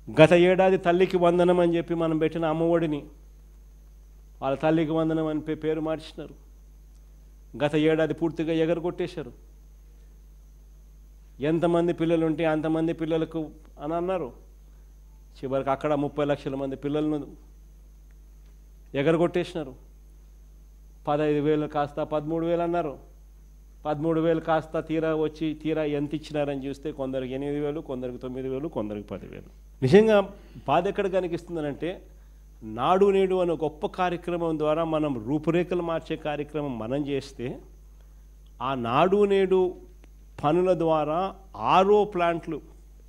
గత ఏడాది తల్లికి వందనం అని చెప్పి మనం పెట్టిన అమ్మఒడిని వాళ్ళ తల్లికి వందనం అని పేరు మార్చినారు. గత ఏడాది పూర్తిగా ఎగరగొట్టేశారు. ఎంతమంది పిల్లలు ఉంటే అంతమంది పిల్లలకు అని అన్నారు. చివరికి అక్కడ 30 లక్షల మంది పిల్లలను ఎగరగొట్టేసినారు. 15,000 కాస్త 13,000 అన్నారు. 13,000 కాస్త తీరా ఎంత ఇచ్చినారని చూస్తే కొందరికి 8,000, కొందరికి 9,000, కొందరికి 10,000. నిజంగా బాధ ఎక్కడ కనిపిస్తుందనంటే, నాడు నేడు అనే గొప్ప కార్యక్రమం ద్వారా మనం రూపురేఖలు మార్చే కార్యక్రమం మనం చేస్తే, ఆ నాడు నేడు పనుల ద్వారా ఆర్ఓ ప్లాంట్లు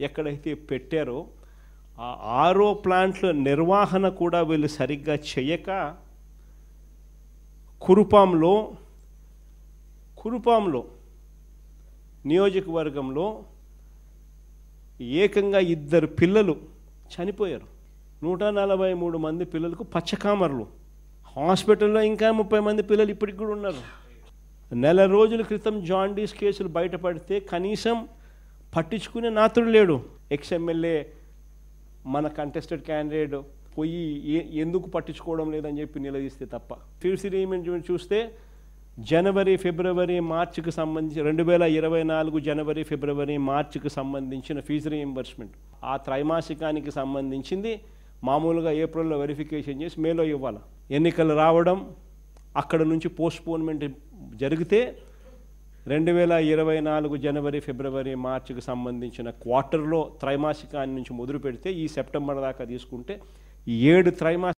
ఎక్కడైతే పెట్టారో ఆ ఆర్ఓ ప్లాంట్ల నిర్వహణ కూడా వీళ్ళు సరిగ్గా చేయక కురుపాంలో నియోజకవర్గంలో ఏకంగా 2 పిల్లలు చనిపోయారు. 143 మంది పిల్లలకు పచ్చకామర్లు. హాస్పిటల్లో ఇంకా 30 మంది పిల్లలు ఇప్పటికి కూడా ఉన్నారు. నెల రోజుల క్రితం జాండీస్ కేసులు బయటపడితే కనీసం పట్టించుకునే నాతుడు లేడు. ఎక్స్ఎమ్మెల్యే మన కంటెస్టెడ్ క్యాండిడేట్ పోయి ఎందుకు పట్టించుకోవడం లేదని చెప్పి నిలదీస్తే తప్ప. ఫీజు రీయింబర్స్మెంట్ చూస్తే జనవరి, ఫిబ్రవరి, మార్చికి సంబంధించి 2024 జనవరి, ఫిబ్రవరి, మార్చికి సంబంధించిన ఫీజు రీయింబర్స్మెంట్ ఆ త్రైమాసికానికి సంబంధించింది మామూలుగా ఏప్రిల్లో వెరిఫికేషన్ చేసి మేలో ఇవ్వాలి. ఎన్నికలు రావడం, అక్కడ నుంచి పోస్ట్పోన్మెంట్ జరిగితే 2024 జనవరి, ఫిబ్రవరి, మార్చికి సంబంధించిన క్వార్టర్లో త్రైమాసికాన్ని నుంచి మొదలు పెడితే ఈ సెప్టెంబర్ దాకా తీసుకుంటే 7 త్రైమాసిక